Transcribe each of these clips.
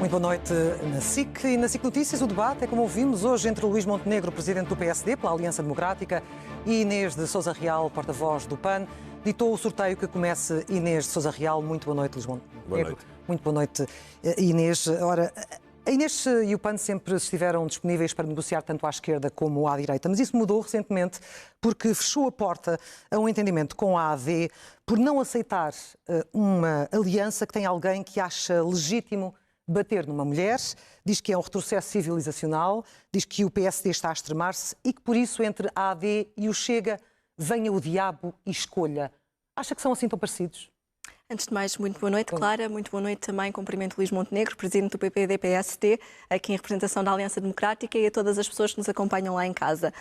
Muito boa noite na SIC e na SIC Notícias. O debate é, como ouvimos, hoje entre Luís Montenegro, presidente do PSD, pela Aliança Democrática, e Inês de Sousa Real, porta-voz do PAN. Ditou o sorteio que comece Inês de Sousa Real. Muito boa noite, Luís Montenegro. Boa noite. Muito boa noite, Inês. Ora, a Inês e o PAN sempre estiveram disponíveis para negociar tanto à esquerda como à direita, mas isso mudou recentemente porque fechou a porta a um entendimento com a AD por não aceitar uma aliança que tem alguém que acha legítimo bater numa mulher, diz que é um retrocesso civilizacional, diz que o PSD está a extremar-se e que por isso entre a AD e o Chega venha o diabo e escolha. Acha que são assim tão parecidos? Antes de mais, muito boa noite, Clara. Muito boa noite também. Cumprimento Luís Montenegro, presidente do PPD-PSD, aqui em representação da Aliança Democrática, e a todas as pessoas que nos acompanham lá em casa.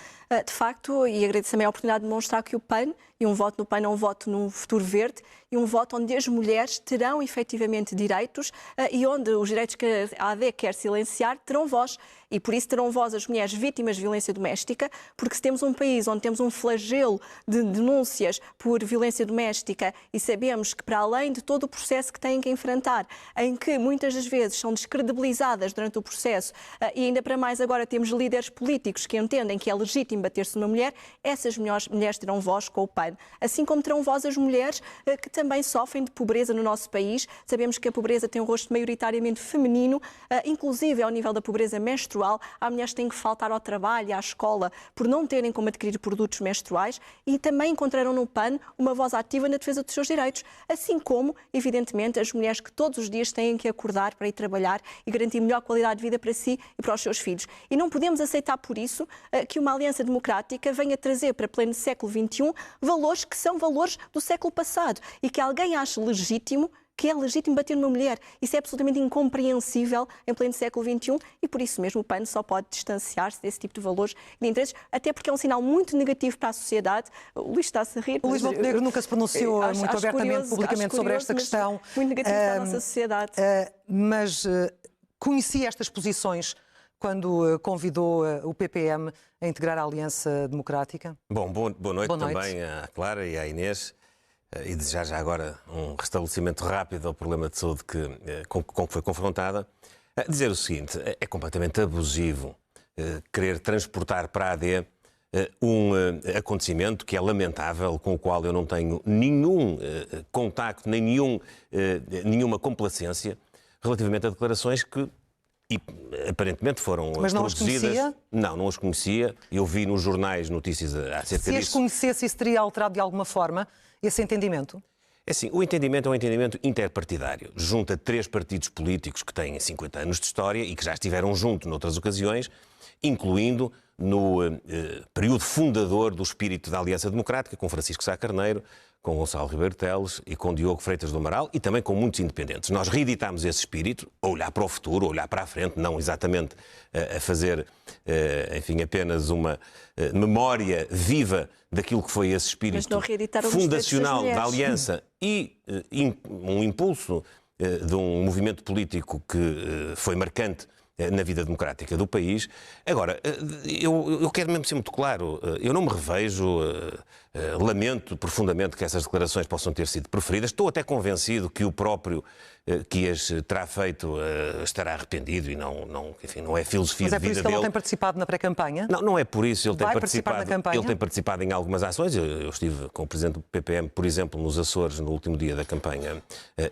De facto, e agradeço também a oportunidade de demonstrar que o PAN, e um voto no PAN é um voto num futuro verde, e um voto onde as mulheres terão efetivamente direitos e onde os direitos que a AD quer silenciar terão voz. E por isso terão voz as mulheres vítimas de violência doméstica, porque se temos um país onde temos um flagelo de denúncias por violência doméstica e sabemos que, para além de todo o processo que têm que enfrentar, em que muitas das vezes são descredibilizadas durante o processo e ainda para mais agora temos líderes políticos que entendem que é legítimo bater-se numa mulher, essas mulheres terão voz com o PAN. Assim como terão voz as mulheres que também sofrem de pobreza no nosso país. Sabemos que a pobreza tem um rosto maioritariamente feminino, inclusive ao nível da pobreza menstrual. Há mulheres que têm que faltar ao trabalho, à escola, por não terem como adquirir produtos menstruais, e também encontraram no PAN uma voz ativa na defesa dos seus direitos. Assim como, evidentemente, as mulheres que todos os dias têm que acordar para ir trabalhar e garantir melhor qualidade de vida para si e para os seus filhos. E não podemos aceitar, por isso, que uma aliança democrática venha trazer para pleno século XXI valores que são valores do século passado e que alguém ache legítimo que é legítimo bater numa mulher. Isso é absolutamente incompreensível em pleno século XXI e por isso mesmo o PAN só pode distanciar-se desse tipo de valores e de interesses, até porque é um sinal muito negativo para a sociedade. O Luís está-se a rir. O Luís Montenegro nunca se pronunciou muito abertamente, publicamente, sobre esta questão. Muito negativo para a nossa sociedade. Mas conhecia estas posições quando convidou o PPM a integrar a Aliança Democrática? Bom, boa noite também à Clara e à Inês. E desejar já agora um restabelecimento rápido ao problema de saúde com que foi confrontada. Dizer o seguinte, é completamente abusivo querer transportar para a AD um acontecimento que é lamentável, com o qual eu não tenho nenhum contacto, nem nenhuma complacência relativamente a declarações que aparentemente foram Mas não produzidas. As conhecia? Não as conhecia. Eu vi nos jornais notícias acerca disso. Se as conhecesse, isso teria alterado de alguma forma esse entendimento? É assim, o entendimento é um entendimento interpartidário. Junta três partidos políticos que têm 50 anos de história e que já estiveram juntos noutras ocasiões, incluindo no período fundador do espírito da Aliança Democrática, com Francisco Sá Carneiro, com Gonçalo Ribeiro Teles e com Diogo Freitas do Amaral e também com muitos independentes. Nós reeditámos esse espírito, a olhar para o futuro, a olhar para a frente, não exatamente a fazer, enfim, apenas uma memória viva daquilo que foi esse espírito fundacional da Aliança e um impulso de um movimento político que foi marcante na vida democrática do país. Agora, eu quero mesmo ser muito claro, eu não me revejo, lamento profundamente que essas declarações possam ter sido preferidas. Estou até convencido que o próprio que as terá feito estará arrependido e enfim, não é filosofia de vida dele. Mas é por isso que ele não tem participado na pré-campanha? Não é por isso. Ele vai participar na campanha? Ele tem participado em algumas ações. Eu estive com o Presidente do PPM, por exemplo, nos Açores, no último dia da campanha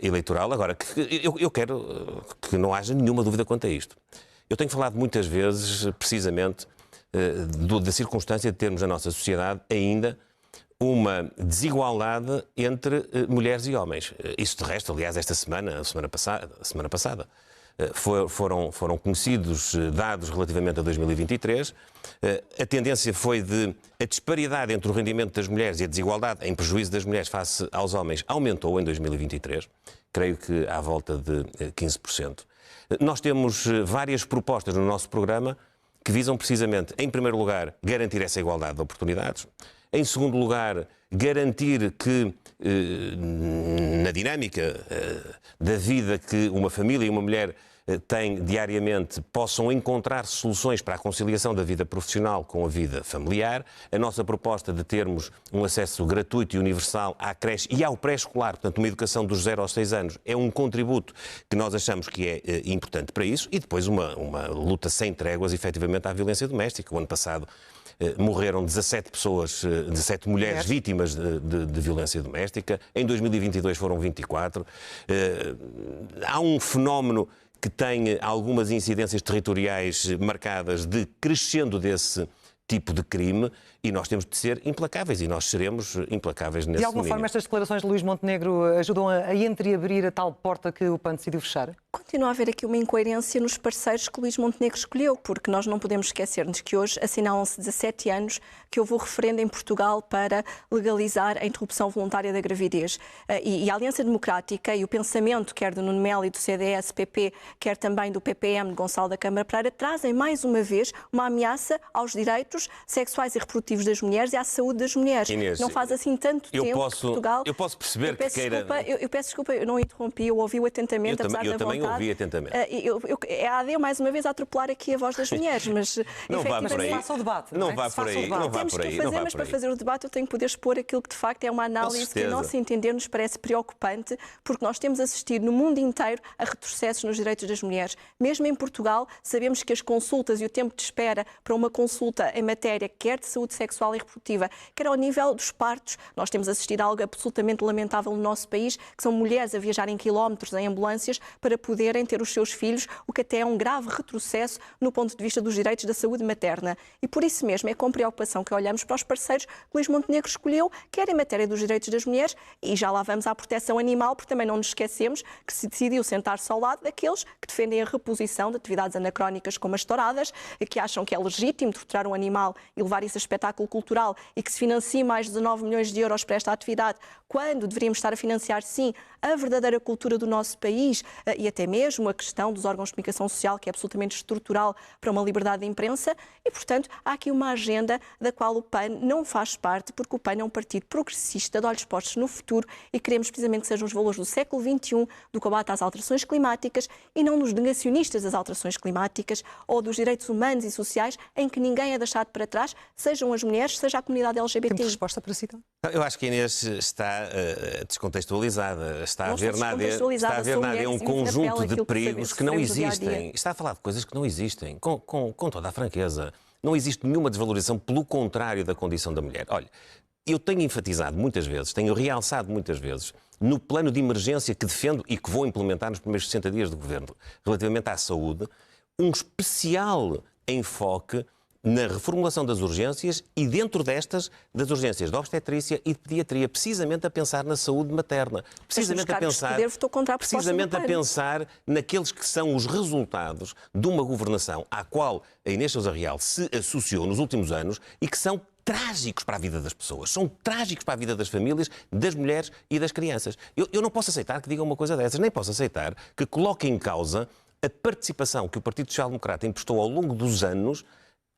eleitoral. Agora, eu quero que não haja nenhuma dúvida quanto a isto. Eu tenho falado muitas vezes, precisamente, da circunstância de termos na nossa sociedade ainda uma desigualdade entre mulheres e homens. Isso, de resto, aliás, esta semana, a semana passada, foram conhecidos dados relativamente a 2023. A tendência foi a disparidade entre o rendimento das mulheres e a desigualdade em prejuízo das mulheres face aos homens aumentou em 2023, creio que à volta de 15%. Nós temos várias propostas no nosso programa que visam precisamente, em primeiro lugar, garantir essa igualdade de oportunidades. Em segundo lugar, garantir que, na dinâmica da vida que uma família e uma mulher têm diariamente possam encontrar soluções para a conciliação da vida profissional com a vida familiar. A nossa proposta de termos um acesso gratuito e universal à creche e ao pré-escolar, portanto, uma educação dos 0 aos 6 anos, é um contributo que nós achamos que é importante para isso. E depois uma luta sem tréguas, efetivamente, à violência doméstica. O ano passado morreram 17 mulheres vítimas de violência doméstica. Em 2022 foram 24. Há um fenómeno que tem algumas incidências territoriais marcadas de crescendo desse tipo de crime e nós temos de ser implacáveis e nós seremos implacáveis nesse De alguma domínio. forma, estas declarações de Luís Montenegro ajudam a entreabrir a tal porta que o PAN decidiu fechar? Continua a haver aqui uma incoerência nos parceiros que Luís Montenegro escolheu, porque nós não podemos esquecer-nos que hoje assinalam-se 17 anos que houve o referendo em Portugal para legalizar a interrupção voluntária da gravidez. E a Aliança Democrática e o pensamento, quer do Nuno Melo e do CDS-PP, quer também do PPM de Gonçalo da Câmara Pereira, trazem mais uma vez uma ameaça aos direitos sexuais e reprodutivos das mulheres e à saúde das mulheres. Inês, não faz assim tanto tempo que Portugal... Eu posso perceber que queira... Eu peço desculpa, eu não interrompi, eu ouvi-o atentamente, apesar da vontade. Eu também ouvi atentamente. É a AD, mais uma vez, a atropelar aqui a voz das mulheres, mas... Não vá por aí. Faça o debate. Não vá por aí. Temos que o fazer, mas para fazer o debate eu tenho que poder expor aquilo que de facto é uma análise que, a nosso entender, nos parece preocupante, porque nós temos assistido no mundo inteiro a retrocessos nos direitos das mulheres. Mesmo em Portugal, sabemos que as consultas e o tempo de espera para uma consulta em matéria, quer de saúde sexual e reprodutiva, quer ao nível dos partos, nós temos assistido a algo absolutamente lamentável no nosso país, que são mulheres a viajarem quilómetros em ambulâncias para poderem ter os seus filhos, o que até é um grave retrocesso no ponto de vista dos direitos da saúde materna. E por isso mesmo é com preocupação que olhamos para os parceiros que Luís Montenegro escolheu, quer em matéria dos direitos das mulheres, e já lá vamos à proteção animal, porque também não nos esquecemos que se decidiu sentar-se ao lado daqueles que defendem a reposição de atividades anacrónicas como as touradas, que acham que é legítimo torturar um animal e levar isso a espetáculo cultural e que se financie mais de 19 milhões de euros para esta atividade, quando deveríamos estar a financiar, sim, a verdadeira cultura do nosso país e até mesmo a questão dos órgãos de comunicação social, que é absolutamente estrutural para uma liberdade de imprensa. E, portanto, há aqui uma agenda da qual o PAN não faz parte, porque o PAN é um partido progressista, de olhos postos no futuro, e queremos precisamente que sejam os valores do século XXI, do combate às alterações climáticas, e não dos negacionistas das alterações climáticas ou dos direitos humanos e sociais, em que ninguém é deixado para trás, sejam as mulheres, seja a comunidade LGBT. Temos resposta para si, então? Eu acho que a Inês está descontextualizada. Está a ver nada é um conjunto de perigos que não existem. Está a falar de coisas que não existem, com toda a franqueza. Não existe nenhuma desvalorização, pelo contrário, da condição da mulher. Olha, eu tenho enfatizado muitas vezes, tenho realçado muitas vezes, no plano de emergência que defendo e que vou implementar nos primeiros 60 dias do Governo, relativamente à saúde, um especial enfoque na reformulação das urgências e, dentro destas, das urgências de obstetrícia e de pediatria, precisamente a pensar na saúde materna, precisamente a pensar naqueles que são os resultados de uma governação à qual a Inês Sousa Real se associou nos últimos anos e que são trágicos para a vida das pessoas, são trágicos para a vida das famílias, das mulheres e das crianças. Eu não posso aceitar que digam uma coisa dessas, nem posso aceitar que coloquem em causa a participação que o Partido Social Democrata emprestou ao longo dos anos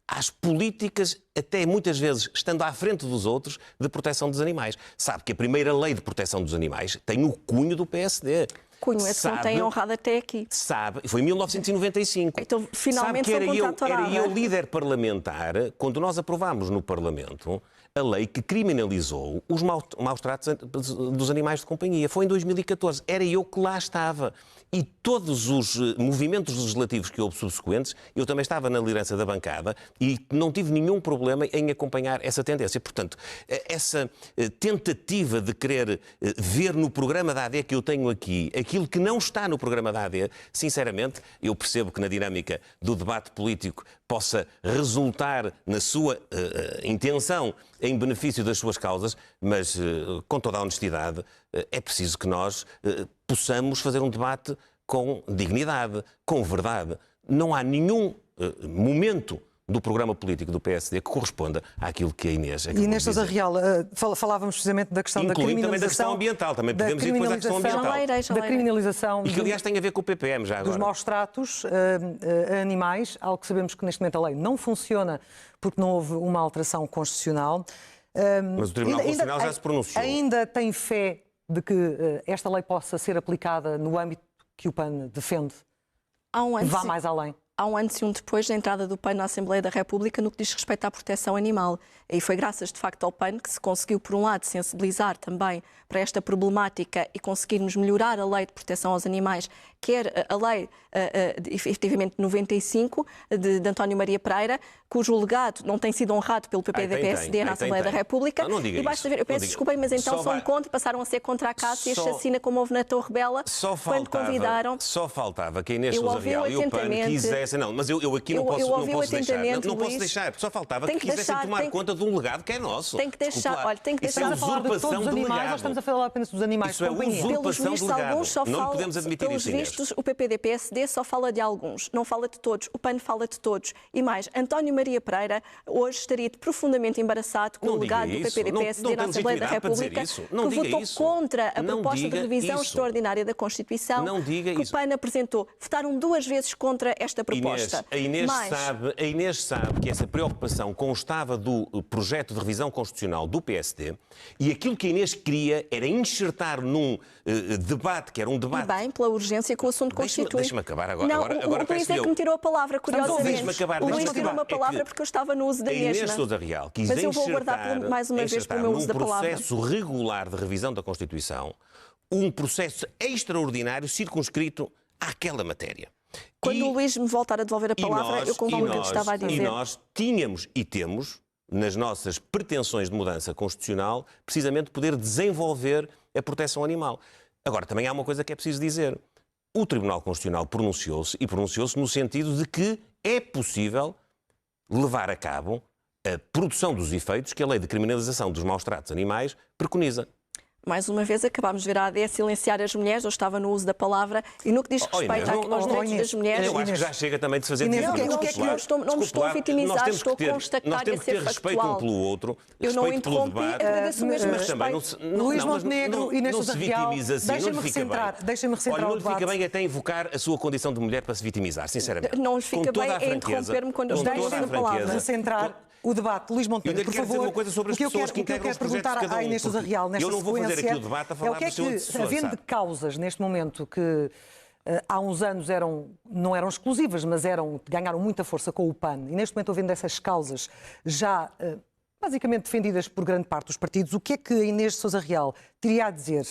às políticas, até muitas vezes estando à frente dos outros, de proteção dos animais. Sabe que a primeira lei de proteção dos animais tem o cunho do PSD. Cunho, esse não tem honrado até aqui. Sabe, foi em 1995. Então, finalmente, sabe que era eu líder parlamentar, quando nós aprovámos no Parlamento a lei que criminalizou os maus tratos dos animais de companhia. Foi em 2014. Era eu que lá estava. E todos os movimentos legislativos que houve subsequentes, eu também estava na liderança da bancada e não tive nenhum problema em acompanhar essa tendência. Portanto, essa tentativa de querer ver no programa da AD que eu tenho aqui aquilo que não está no programa da AD, sinceramente, eu percebo que na dinâmica do debate político possa resultar na sua intenção em benefício das suas causas, mas com toda a honestidade é preciso que nós possamos fazer um debate com dignidade, com verdade. Não há nenhum momento do programa político do PSD que corresponda àquilo que a Inês acabou de dizer. Inês Sousa Real, falávamos precisamente da questão da criminalização... também da questão ambiental, também podemos ir depois à questão ambiental. Da criminalização... E que, aliás, tem a ver com o PPM já agora. Dos maus tratos a animais, algo que sabemos que neste momento a lei não funciona porque não houve uma alteração constitucional. Mas o Tribunal Constitucional já se pronunciou. Ainda tem fé de que esta lei possa ser aplicada no âmbito que o PAN defende? vá mais além. Há um antes e um depois da entrada do PAN na Assembleia da República no que diz respeito à proteção animal. E foi graças, de facto, ao PAN que se conseguiu, por um lado, sensibilizar também para esta problemática e conseguirmos melhorar a lei de proteção aos animais, quer a lei, efetivamente, de 95, de António Maria Pereira, cujo legado não tem sido honrado pelo PPD-PSD na Assembleia da República. Não diga e basta ver, eu peço desculpa, mas então são contra, passaram a ser contra a caça e a chacina como houve na Torre Bela, quando convidaram... Só faltava que a Inês Sousa Real e o PAN quisessem... Não, mas eu aqui não posso deixar. Não posso deixar. Só faltava que quisessem tomar conta de um legado que é nosso. Tem que deixar, olha, tem que deixar... Estamos a falar de todos os animais, ou estamos a falar apenas dos animais de companhia? Pelos vistos, alguns só falam... Não podemos admitir isso, Inês. Pelos vistos, o PPD-PSD só fala de alguns, não fala de todos. O PAN fala de todos. E mais, António Maria Pereira hoje estaria profundamente embaraçado com o legado do PPD-PSD na Assembleia da República, que votou contra a proposta de revisão extraordinária da Constituição que o PAN apresentou. Votaram 2 vezes contra esta proposta. A Inês sabe que essa preocupação constava do projeto de revisão constitucional do PSD e aquilo que a Inês queria era enxertar num debate, que era um debate... E bem, pela urgência que o assunto constitui. Deixa-me acabar agora. Não, agora o Luís é que me tirou a palavra, curiosamente. O Luís tirou uma palavra porque eu estava no uso da mesma. A Inês Sousa Real quis mas eu vou guardar mais uma vez pelo meu uso da palavra. Num processo regular de revisão da Constituição, um processo extraordinário circunscrito àquela matéria. Quando o Luís me voltar a devolver a palavra, eu concordo com o que estava a dizer. E nós tínhamos e temos, nas nossas pretensões de mudança constitucional, precisamente poder desenvolver a proteção animal. Agora, também há uma coisa que é preciso dizer. O Tribunal Constitucional pronunciou-se no sentido de que é possível levar a cabo a produção dos efeitos que a lei de criminalização dos maus-tratos animais preconiza. Mais uma vez, acabámos de ver a AD silenciar as mulheres, eu estava no uso da palavra, e no que diz respeito aos direitos das mulheres... Eu acho que já chega também de fazer... Não me estou a vitimizar, estou a constatar e a ser factual. Respeito um pelo outro, eu não interrompi, agradeço o mesmo respeito. Luís Montenegro e Inês Sousa Real, deixem-me recentrar o debate. Olha, não lhe fica bem até invocar a sua condição de mulher para se vitimizar, sinceramente. Não lhe fica bem é interromper-me quando eu estou a palavra. Recentrar o debate. Luís Montenegro, por favor, uma coisa sobre as pessoas que integram os projetos de cada um. À Inês Sousa Real, nesta eu não vou fazer sequência, aqui o debate a falar do seu antecessor. Havendo causas neste momento que há uns anos não eram exclusivas, mas ganharam muita força com o PAN, e neste momento havendo essas causas já basicamente defendidas por grande parte dos partidos, o que é que a Inês Sousa Real teria a dizer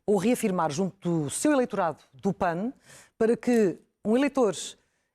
ou reafirmar junto do seu eleitorado do PAN para que um eleitor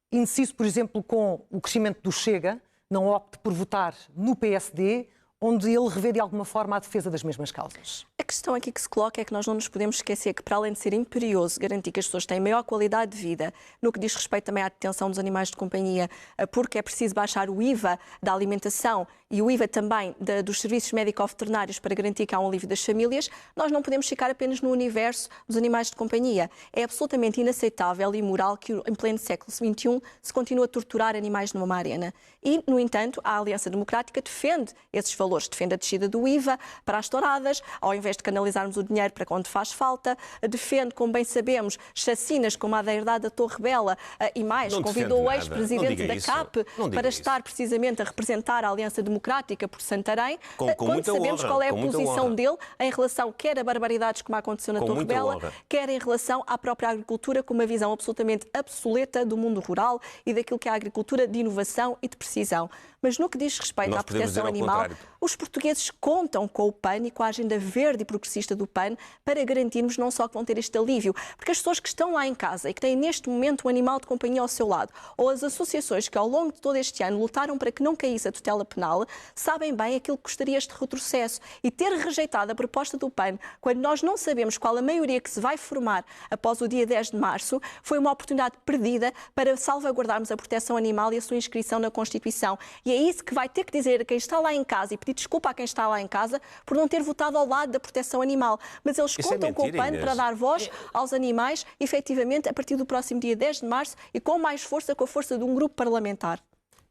indeciso, por exemplo, com o crescimento do Chega, não opte por votar no PSD, onde ele revê de alguma forma a defesa das mesmas causas? A questão aqui que se coloca é que nós não nos podemos esquecer que, para além de ser imperioso garantir que as pessoas têm maior qualidade de vida, no que diz respeito também à detenção dos animais de companhia, porque é preciso baixar o IVA da alimentação e o IVA também dos serviços médico-veterinários para garantir que há um alívio das famílias, nós não podemos ficar apenas no universo dos animais de companhia. É absolutamente inaceitável e imoral que, em pleno século XXI, se continue a torturar animais numa arena. E, no entanto, a Aliança Democrática defende esses valores, defende a descida do IVA para as touradas, ao invés de canalizarmos o dinheiro para onde faz falta, defende, como bem sabemos, chacinas como a da herdade da Torre Bela e mais, convidou o ex-presidente da CAP para estar precisamente a representar a Aliança Democrática por Santarém, quando sabemos qual é a posição dele em relação quer a barbaridades como aconteceu na Torre Bela, quer em relação à própria agricultura, com uma visão absolutamente obsoleta do mundo rural e daquilo que é a agricultura de inovação e de precisão. Mas no que diz respeito à proteção animal, os portugueses contam com o PAN e com a agenda verde e progressista do PAN para garantirmos não só que vão ter este alívio, porque as pessoas que estão lá em casa e que têm neste momento um animal de companhia ao seu lado, ou as associações que ao longo de todo este ano lutaram para que não caísse a tutela penal, sabem bem aquilo que gostaria este retrocesso. E ter rejeitado a proposta do PAN, quando nós não sabemos qual a maioria que se vai formar após o dia 10 de março, foi uma oportunidade perdida para salvaguardarmos a proteção animal e a sua inscrição na Constituição. E é isso que vai ter que dizer a quem está lá em casa e pedir desculpa a quem está lá em casa por não ter votado ao lado da proteção animal. Mas eles contam com o PAN para dar voz aos animais, efetivamente, a partir do próximo dia 10 de março e com mais força, com a força de um grupo parlamentar.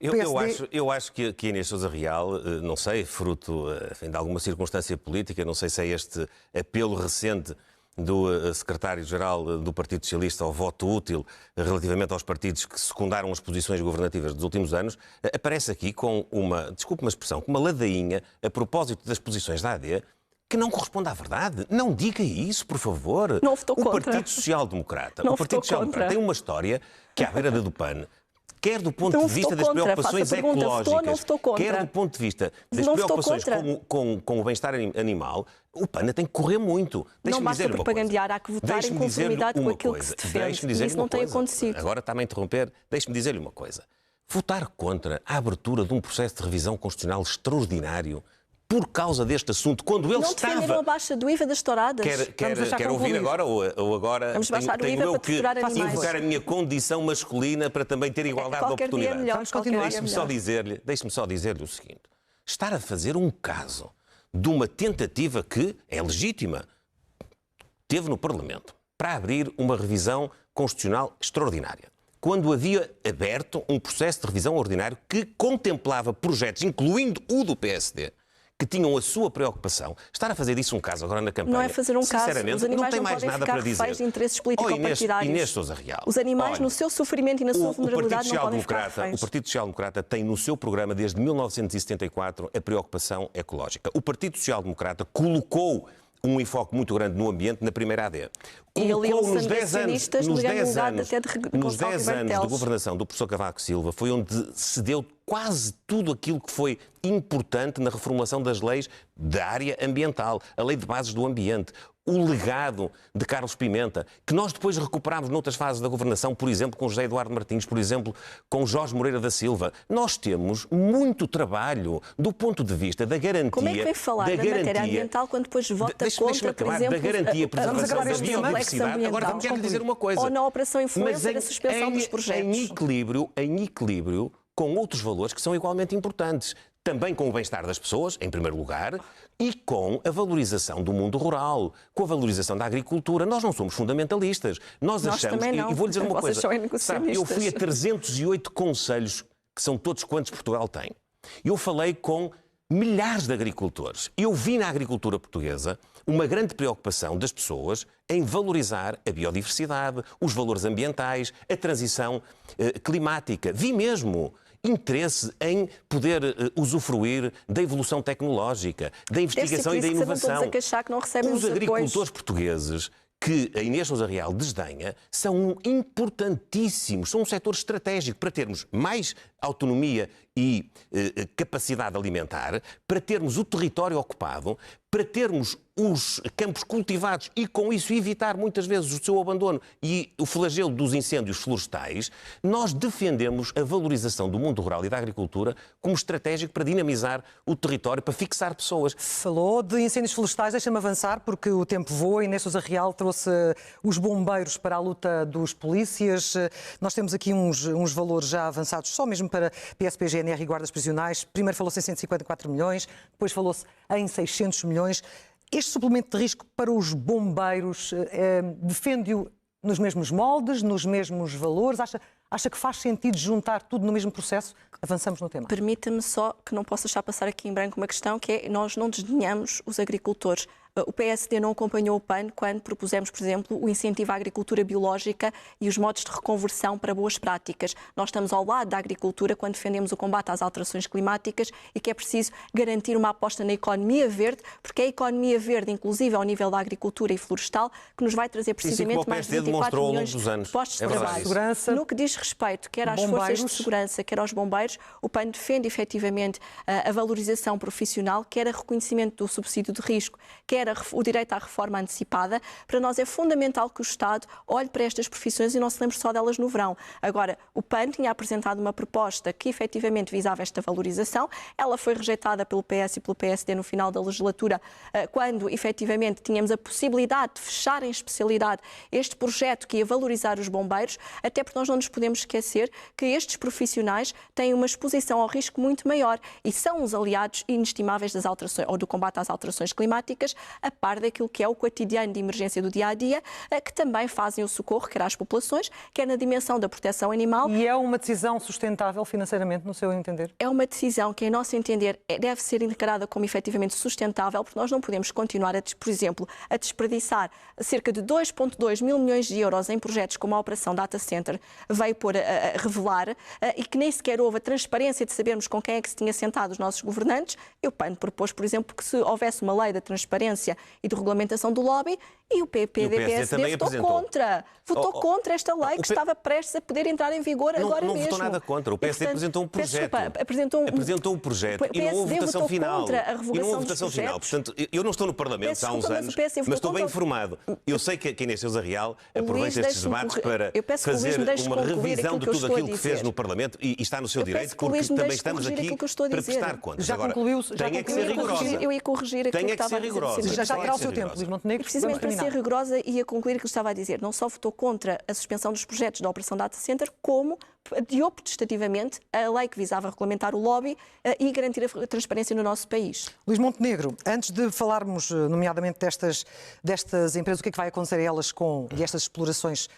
Eu acho que a Inês Sousa Real, não sei, fruto de alguma circunstância política, não sei se é este apelo recente do secretário-geral do Partido Socialista ao voto útil relativamente aos partidos que secundaram as posições governativas dos últimos anos, aparece aqui com uma, desculpe uma expressão, com uma ladainha a propósito das posições da AD, que não corresponde à verdade. Não diga isso, por favor. Não votou contra. O Partido Social Democrata, Não o Partido votou Social Democrata contra. tem uma história que é à beira da do PAN, quer do ponto Não de vista das votou contra. preocupações Faço a pergunta, ecológicas, votou ou não votou contra? quer do ponto de vista das Não votou preocupações contra? com o bem-estar animal, o PAN tem que correr muito. Não Deixe-me basta dizer-lhe uma propagandear, coisa. há que votar em Deixe-me dizer-lhe conformidade com uma aquilo que coisa. se defende. Deixe-me E dizer-lhe isso não uma tem coisa. acontecido. Agora está-me a interromper. Deixe-me dizer-lhe uma coisa. Votar contra a abertura de um processo de revisão constitucional extraordinário por causa deste assunto, quando ele Não defenderam a estava... baixa do IVA das touradas. Quer ouvir agora ou agora Vamos baixar o IVA tenho eu para que torturar animais. invocar a minha condição masculina para também ter igualdade de Qualquer dia é oportunidades? melhor. Vamos continuar. Deixe-me só dizer-lhe o seguinte. Estar a fazer um caso de uma tentativa que é legítima, teve no Parlamento, para abrir uma revisão constitucional extraordinária, quando havia aberto um processo de revisão ordinário que contemplava projetos, incluindo o do PSD, que tinham a sua preocupação. Estar a fazer disso um caso agora na campanha, Não é fazer um caso. sinceramente, Os animais não tem não mais podem nada ficar para dizer. reféns de interesses político-partidários. Inês Sousa Real. Os animais, olha, no seu sofrimento e na sua vulnerabilidade, não podem ficar o reféns. Partido Social Democrata tem no seu programa, desde 1974, a preocupação ecológica. O Partido Social Democrata colocou um enfoque muito grande no ambiente na primeira AD. E Colocou aliou-se nos 10 anos, negacionistas, nos ligando 10 um gado anos, até de nos Gonçalo 10 Ribeiro anos de Teles. governação do professor Cavaco Silva, foi onde se deu quase tudo aquilo que foi importante na reformulação das leis da área ambiental, a lei de bases do ambiente, o legado de Carlos Pimenta, que nós depois recuperámos noutras fases da governação, por exemplo, com José Eduardo Martins, por exemplo, com Jorge Moreira da Silva. Nós temos muito trabalho do ponto de vista da garantia... Como é que vem falar da matéria ambiental quando depois vota contra, por exemplo, da garantia e preservação da complexo biodiversidade? ambiental? Agora vamos lhe dizer uma coisa. Ou na operação influencer, a suspensão dos projetos. Em equilíbrio com outros valores que são igualmente importantes. Também com o bem-estar das pessoas, em primeiro lugar, e com a valorização do mundo rural, com a valorização da agricultura. Nós não somos fundamentalistas. Nós achamos... também não. E vou-lhe dizer uma Vocês coisa. são Sabe, negacionistas. eu fui a 308 conselhos, que são todos quantos Portugal tem. Eu falei com milhares de agricultores. Eu vi na agricultura portuguesa uma grande preocupação das pessoas em valorizar a biodiversidade, os valores ambientais, a transição climática. Vi mesmo interesse em poder usufruir da evolução tecnológica, da investigação e da inovação. Os agricultores portugueses que a Inês Sousa Real desdenha são importantíssimos, são um setor estratégico para termos mais autonomia e capacidade alimentar, para termos o território ocupado, para termos os campos cultivados e, com isso, evitar muitas vezes o seu abandono e o flagelo dos incêndios florestais. Nós defendemos a valorização do mundo rural e da agricultura como estratégico para dinamizar o território, para fixar pessoas. Falou de incêndios florestais, deixa-me avançar, porque o tempo voa. Inês Sousa Real trouxe os bombeiros para a luta dos polícias. Nós temos aqui uns valores já avançados, só mesmo para PSP, GNR e guardas prisionais. Primeiro falou-se em 154 milhões, depois falou-se em 600 milhões. Este suplemento de risco para os bombeiros defende-o nos mesmos moldes, nos mesmos valores? Acha que faz sentido juntar tudo no mesmo processo? Avançamos no tema. Permita-me só que não posso deixar passar aqui em branco uma questão, que é: nós não desdenhamos os agricultores. O PSD não acompanhou o PAN quando propusemos, por exemplo, o incentivo à agricultura biológica e os modos de reconversão para boas práticas. Nós estamos ao lado da agricultura quando defendemos o combate às alterações climáticas e que é preciso garantir uma aposta na economia verde, porque é a economia verde, inclusive ao nível da agricultura e florestal, que nos vai trazer precisamente mais de 24 milhões de postos de trabalho. No que diz respeito quer às forças de segurança, quer aos bombeiros, o PAN defende efetivamente a valorização profissional, quer a reconhecimento do subsídio de risco, quer o direito à reforma antecipada. Para nós é fundamental que o Estado olhe para estas profissões e não se lembre só delas no verão. Agora, o PAN tinha apresentado uma proposta que efetivamente visava esta valorização. Ela foi rejeitada pelo PS e pelo PSD no final da legislatura, quando efetivamente tínhamos a possibilidade de fechar em especialidade este projeto que ia valorizar os bombeiros, até porque nós não nos podemos esquecer que estes profissionais têm uma exposição ao risco muito maior e são os aliados inestimáveis das alterações, ou do combate às alterações climáticas, a par daquilo que é o cotidiano de emergência do dia-a-dia, que também fazem o socorro, quer às populações, quer na dimensão da proteção animal. E é uma decisão sustentável financeiramente, no seu entender? É uma decisão que, em nosso entender, deve ser encarada como efetivamente sustentável, porque nós não podemos continuar, por exemplo, a desperdiçar cerca de 2,2 mil milhões de euros em projetos como a Operação Data Center veio a revelar, e que nem sequer houve a transparência de sabermos com quem é que se tinha sentado os nossos governantes. E o PAN propôs, por exemplo, que se houvesse uma lei da transparência transparência e de regulamentação do lobby, e o PPD-PSD votou contra esta lei que estava prestes a poder entrar em vigor agora mesmo. Não votou nada contra. O PSD apresentou um projeto. Apresentou um projeto e não houve votação final. Portanto, eu não estou no Parlamento há uns anos, mas estou bem informado. Eu sei que a Inês Sousa Real aproveita estes debates para fazer uma revisão de tudo aquilo que fez no Parlamento e está no seu direito, porque também estamos aqui para prestar contas. Já concluiu? Tem que ser rigorosa. Eu ia corrigir aquilo que estava a dizer. Já terá o seu tempo, Luís Montenegro. Precisamente para ser rigorosa, ia concluir aquilo que estava a dizer. Não só votou contra a suspensão dos projetos da Operação Data Center, como adiou protestativamente a lei que visava regulamentar o lobby e garantir a transparência no nosso país. Luís Montenegro, antes de falarmos nomeadamente destas empresas, o que é que vai acontecer a elas e estas explorações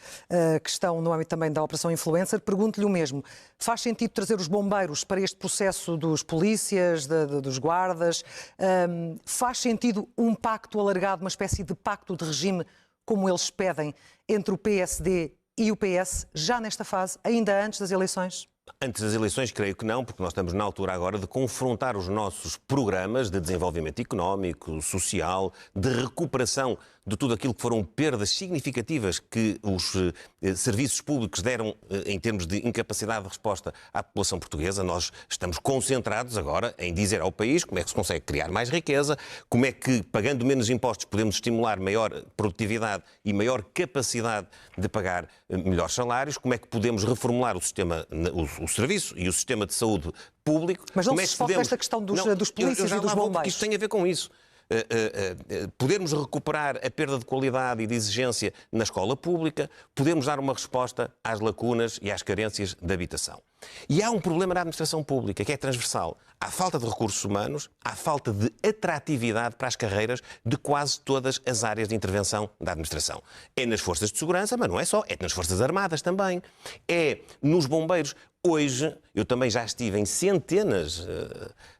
que estão no âmbito também da Operação Influencer, pergunto-lhe o mesmo. Faz sentido trazer os bombeiros para este processo dos polícias, dos guardas? Faz sentido um pacto alargado, uma espécie de pacto de regime, como eles pedem, entre o PSD e o PS, já nesta fase, ainda antes das eleições? Antes das eleições, creio que não, porque nós estamos na altura agora de confrontar os nossos programas de desenvolvimento económico, social, de recuperação de tudo aquilo que foram perdas significativas que os serviços públicos deram em termos de incapacidade de resposta à população portuguesa. Nós estamos concentrados agora em dizer ao país como é que se consegue criar mais riqueza, como é que, pagando menos impostos, podemos estimular maior produtividade e maior capacidade de pagar melhores salários, como é que podemos reformular o serviço e o sistema de saúde público. Mas não se foca nesta questão dos polícias e dos bombeiros. Porque isto tem a ver com isso. Podermos recuperar a perda de qualidade e de exigência na escola pública, podemos dar uma resposta às lacunas e às carências de habitação. E há um problema na administração pública, que é transversal. Há falta de recursos humanos, há falta de atratividade para as carreiras de quase todas as áreas de intervenção da administração. É nas forças de segurança, mas não é só, é nas forças armadas também. É nos bombeiros. Hoje, eu também já estive em centenas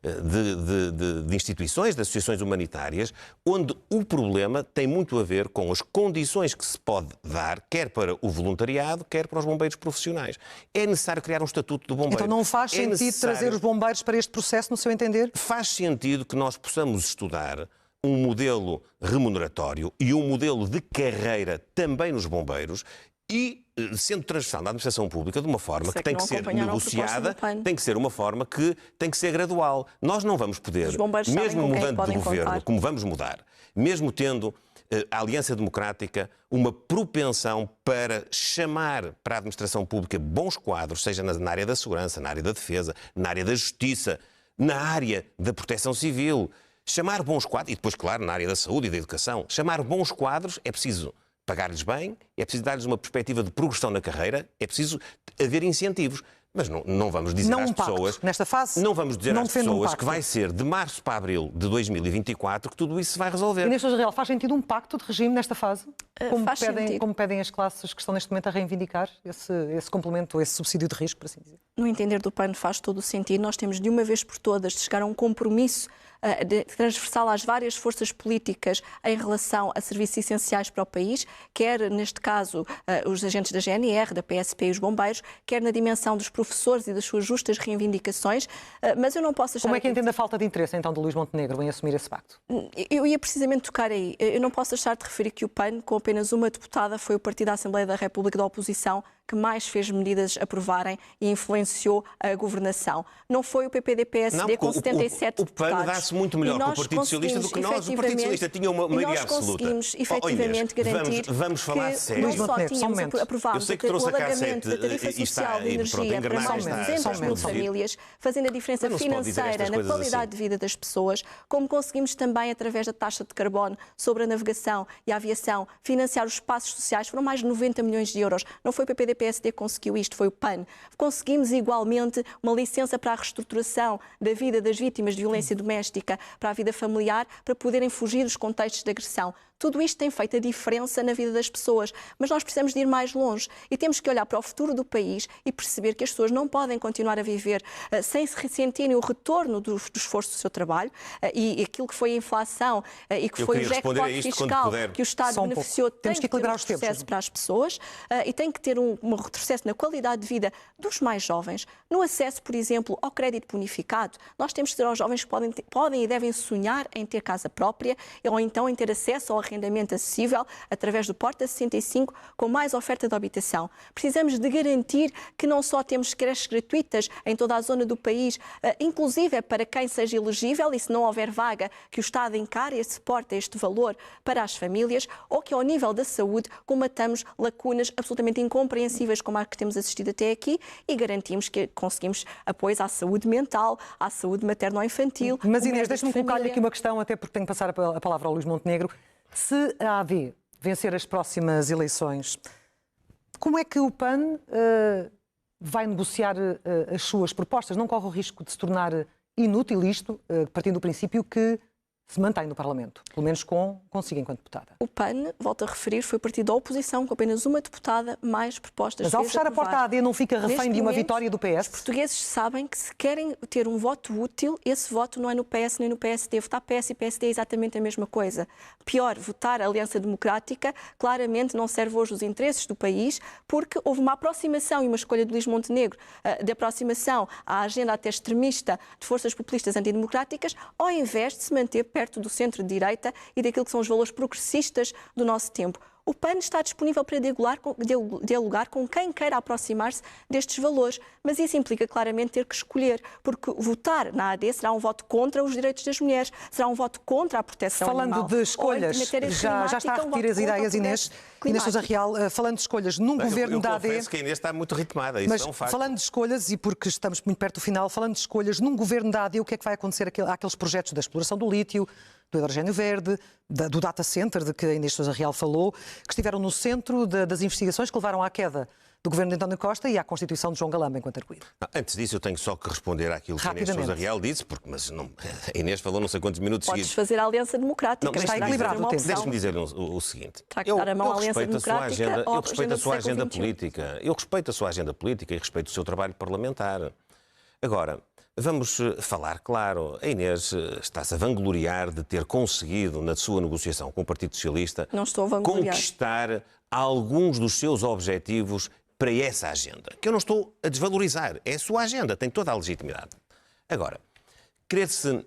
de instituições, de associações humanitárias, onde o problema tem muito a ver com as condições que se pode dar, quer para o voluntariado, quer para os bombeiros profissionais. É necessário criar um estatuto do bombeiro. Então não faz sentido trazer os bombeiros para este processo, no seu entender? Faz sentido que nós possamos estudar um modelo remuneratório e um modelo de carreira também nos bombeiros e sendo transversal na administração pública de uma forma que tem que ser negociada, tem que ser uma forma que tem que ser gradual. Nós não vamos poder, mesmo mudando de governo, como vamos mudar, mesmo tendo a Aliança Democrática uma propensão para chamar para a administração pública bons quadros, seja na área da segurança, na área da defesa, na área da justiça, na área da proteção civil. Chamar bons quadros, e depois, claro, na área da saúde e da educação, chamar bons quadros é preciso pagar-lhes bem, é preciso dar-lhes uma perspectiva de progressão na carreira, é preciso haver incentivos. Mas não vamos dizer às pessoas... Nesta fase, não vamos dizer às pessoas que vai ser de março para abril de 2024 que tudo isso se vai resolver. Inês Sousa Real, faz sentido um pacto de regime nesta fase? Como pedem as classes que estão neste momento a reivindicar esse complemento, esse subsídio de risco, por assim dizer? No entender do PAN faz todo o sentido. Nós temos de uma vez por todas de chegar a um compromisso transversal às várias forças políticas em relação a serviços essenciais para o país, quer, neste caso, os agentes da GNR, da PSP e os bombeiros, quer na dimensão dos professores e das suas justas reivindicações, mas eu não posso achar... Como é que entende a falta de interesse, então, de Luís Montenegro em assumir esse pacto? Eu ia precisamente tocar aí. Eu não posso deixar de referir que o PAN, com apenas uma deputada, foi o partido da Assembleia da República da oposição que mais fez medidas aprovarem e influenciou a governação. Não foi o PPD-PSD com 77 deputados. O PAN dá-se muito melhor com o Partido Socialista do que nós. O Partido Socialista tinha uma maioria absoluta. Nós conseguimos, efetivamente, garantir vamos falar que sério. não só tínhamos aprovado o alargamento da tarifa social de energia para mais de 200 mil famílias, fazendo a diferença financeira na qualidade de vida das pessoas, como conseguimos também, através da taxa de carbono sobre a navegação e a aviação, financiar os espaços sociais. Foram mais de 90 milhões de euros. Não foi o PPD-PSD que conseguiu isto, foi o PAN. Conseguimos igualmente uma licença para a reestruturação da vida das vítimas de violência doméstica para a vida familiar, para poderem fugir dos contextos de agressão. Tudo isto tem feito a diferença na vida das pessoas, mas nós precisamos de ir mais longe e temos que olhar para o futuro do país e perceber que as pessoas não podem continuar a viver sem se ressentirem o retorno do esforço do seu trabalho e aquilo que foi a inflação e que foi o jackpot fiscal que o Estado beneficiou. Temos que equilibrar os tempos. tempos Para as pessoas e tem que ter um retrocesso na qualidade de vida dos mais jovens, no acesso, por exemplo, ao crédito bonificado. Nós temos que dizer aos jovens que podem e devem sonhar em ter casa própria ou então em ter acesso ao arrendamento acessível através do Porta 65 com mais oferta de habitação. Precisamos de garantir que não só temos creches gratuitas em toda a zona do país, inclusive é para quem seja elegível e se não houver vaga, que o Estado encare e suporte este valor para as famílias, ou que ao nível da saúde comatamos lacunas absolutamente incompreensíveis como a que temos assistido até aqui e garantimos que conseguimos apoios à saúde mental, à saúde materno-infantil. Mas Inês, deixa-me colocar-lhe aqui uma questão, até porque tenho que passar a palavra ao Luís Montenegro. Se a AD vencer as próximas eleições, como é que o PAN vai negociar as suas propostas? Não corre o risco de se tornar inútil isto, partindo do princípio que se mantém no Parlamento, pelo menos consigo enquanto deputada? O PAN, volto a referir, foi partido da oposição com apenas uma deputada, mais propostas. Mas ao fechar a porta à AD não fica refém de uma vitória do PS? Os portugueses sabem que se querem ter um voto útil, esse voto não é no PS nem no PSD. Votar PS e PSD é exatamente a mesma coisa. Pior, votar a Aliança Democrática claramente não serve hoje os interesses do país, porque houve uma aproximação e uma escolha de Luís Montenegro de aproximação à agenda até extremista de forças populistas antidemocráticas, ao invés de se manter perto do centro-direita e daquilo que são os valores progressistas do nosso tempo. O PAN está disponível para dialogar com quem queira aproximar-se destes valores, mas isso implica claramente ter que escolher, porque votar na AD será um voto contra os direitos das mulheres, será um voto contra a proteção animal. Falando de escolhas, já está a repetir as ideias, Inês Sousa Real, falando de escolhas num governo da AD... Eu confesso que a Inês está muito ritmada, isso é um facto. Falando de escolhas, e porque estamos muito perto do final, falando de escolhas num governo da AD, o que é que vai acontecer àqueles projetos da exploração do lítio, do hidrogênio verde, do data center, de que a Inês Sousa Real falou, que estiveram no centro das investigações que levaram à queda do governo de António Costa e à constituição de João Galamba enquanto arguido. Antes disso, eu tenho só que responder àquilo que a Inês Sousa Real disse, a Inês falou não sei quantos minutos seguidos. Podes fazer a Aliança Democrática. Não, está equilibrado o tempo. Deixe-me dizer o seguinte. Eu respeito a sua agenda política. Eu respeito a sua agenda política e respeito o seu trabalho parlamentar. Agora, vamos falar claro. A Inês está-se a vangloriar de ter conseguido, na sua negociação com o Partido Socialista, conquistar alguns dos seus objetivos para essa agenda. Que eu não estou a desvalorizar. É a sua agenda, tem toda a legitimidade. Agora, querer-se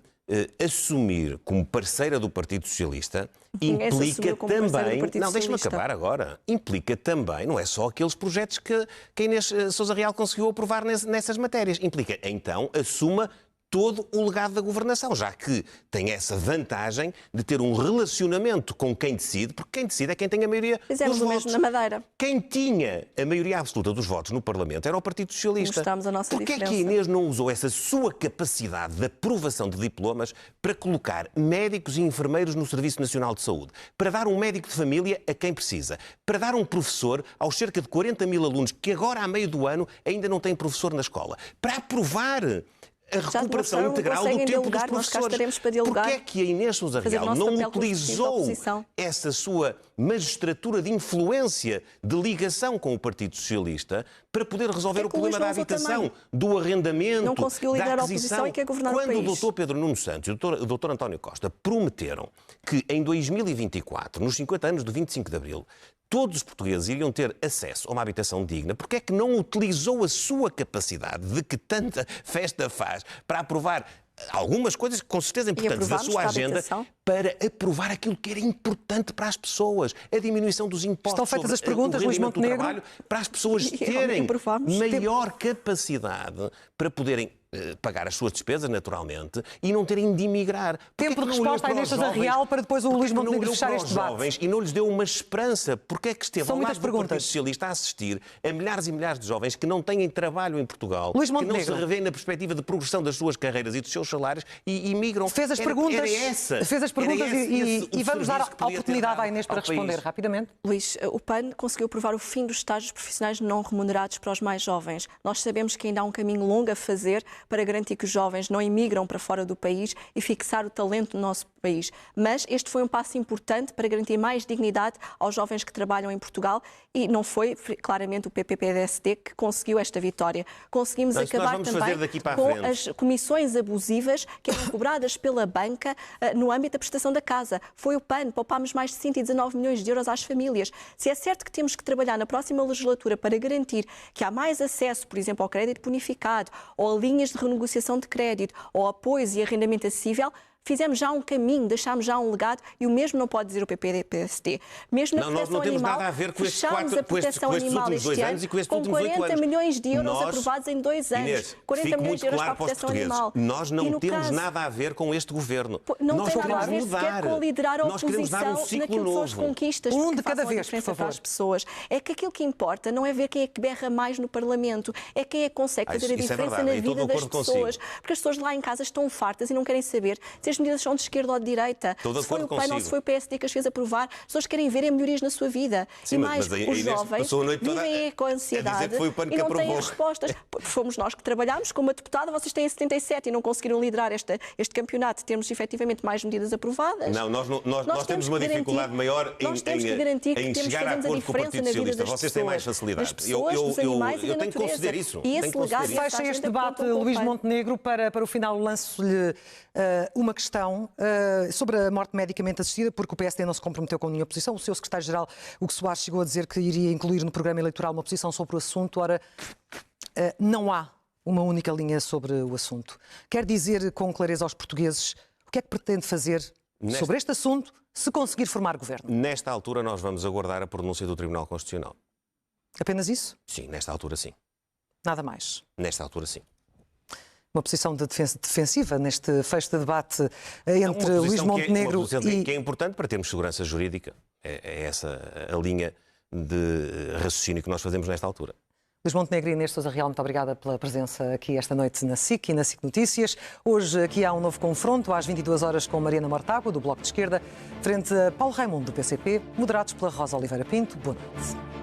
assumir como parceira do Partido Socialista implica também... Não, deixe-me acabar agora. Implica também, não é só aqueles projetos que a Inês Sousa Real conseguiu aprovar nessas matérias. Implica, então, assuma todo o legado da governação, já que tem essa vantagem de ter um relacionamento com quem decide, porque quem decide é quem tem a maioria dos votos. Mesmo na Madeira. Quem tinha a maioria absoluta dos votos no Parlamento era o Partido Socialista. Mostramos a nossa Porquê diferença. é que a Inês não usou essa sua capacidade de aprovação de diplomas para colocar médicos e enfermeiros no Serviço Nacional de Saúde, para dar um médico de família a quem precisa, para dar um professor aos cerca de 40 mil alunos que agora, a meio do ano, ainda não têm professor na escola, para aprovar a recuperação integral do tempo dos professores. Porquê é que a Inês Sousa Real não utilizou essa sua magistratura de influência, de ligação com o Partido Socialista, para poder resolver o problema da habitação, do arrendamento, não conseguiu liderar da a oposição e quer governar o país? Quando o Dr. Pedro Nuno Santos e o Dr. António Costa prometeram que em 2024, nos 50 anos do 25 de Abril, todos os portugueses iriam ter acesso a uma habitação digna, porque é que não utilizou a sua capacidade de que tanta festa faz para aprovar algumas coisas com certeza importantes da sua agenda para aprovar aquilo que era importante para as pessoas, a diminuição dos impostos. Estão feitas as perguntas, Luís Montenegro, trabalho, para as pessoas terem maior capacidade para poderem pagar as suas despesas, naturalmente, e não terem de emigrar. Tempo de resposta à Inês Sousa Real para depois o Luís Montenegro fechar este debate. Jovens e não lhes deu uma esperança. Porque é que esteve ao lado do perguntas. Partido Socialista a assistir a milhares e milhares de jovens que não têm trabalho em Portugal, Luís que não Montenegro se revêem na perspectiva de progressão das suas carreiras e dos seus salários e migram. Fez as perguntas, e vamos dar a oportunidade à Inês para responder rapidamente. Luís, o PAN conseguiu aprovar o fim dos estágios profissionais não remunerados para os mais jovens. Nós sabemos que ainda há um caminho longo a fazer para garantir que os jovens não emigram para fora do país e fixar o talento no nosso país. Mas este foi um passo importante para garantir mais dignidade aos jovens que trabalham em Portugal e não foi claramente o PPD-PSD que conseguiu esta vitória. Conseguimos acabar também com as comissões abusivas que eram cobradas pela banca no âmbito da prestação da casa. Foi o PAN, poupámos mais de 119 milhões de euros às famílias. Se é certo que temos que trabalhar na próxima legislatura para garantir que há mais acesso, por exemplo, ao crédito bonificado, ou a linhas de renegociação de crédito, ou apoios e arrendamento acessível, fizemos já um caminho, deixámos já um legado e o mesmo não pode dizer o PPD-PSD. Mesmo na proteção animal, fechámos a proteção animal este ano com 40 milhões de euros aprovados em 2 anos. Inês, 40 milhões de euros para a para os proteção animal. Nós não temos nada a ver com este governo. Não nós tem nada a ver sequer com liderar a oposição naquilo que são as conquistas. Um de cada vez, por para favor. as pessoas. É que aquilo que importa não é ver quem é que berra mais no Parlamento, é quem é que consegue fazer a diferença na vida das pessoas. Porque as pessoas lá em casa estão fartas e não querem saber se as medidas são de esquerda ou de direita, se foi o PAN ou se foi o PSD que as fez aprovar. As pessoas querem ver melhorias na sua vida. Sim, e mais, mas os jovens vivem com ansiedade e não têm respostas. Fomos nós que trabalhámos com uma deputada, vocês têm 77 e não conseguiram liderar este campeonato. Temos efetivamente mais medidas aprovadas. Não, nós temos uma dificuldade maior em chegar a acordo com o Partido Socialista. Vocês têm mais facilidade. Eu tenho que conceder isso. E esse legado fecha este debate, Luís Montenegro. Para o final, lanço-lhe uma questão sobre a morte medicamente assistida, porque o PSD não se comprometeu com nenhuma posição. O seu secretário-geral, Hugo Soares, chegou a dizer que iria incluir no programa eleitoral uma posição sobre o assunto. Ora, não há uma única linha sobre o assunto. Quer dizer com clareza aos portugueses o que é que pretende fazer sobre este assunto se conseguir formar governo? Nesta altura nós vamos aguardar a pronúncia do Tribunal Constitucional. Apenas isso? Sim, nesta altura sim. Nada mais? Nesta altura sim. Uma posição de defensiva neste fecho de debate entre Luís Montenegro e... que é importante para termos segurança jurídica. É essa a linha de raciocínio que nós fazemos nesta altura. Luís Montenegro e Inês Sousa Real, muito obrigada pela presença aqui esta noite na SIC e na SIC Notícias. Hoje aqui há um novo confronto, às 22 horas, com Mariana Mortágua, do Bloco de Esquerda, frente a Paulo Raimundo, do PCP, moderados pela Rosa Oliveira Pinto. Boa noite.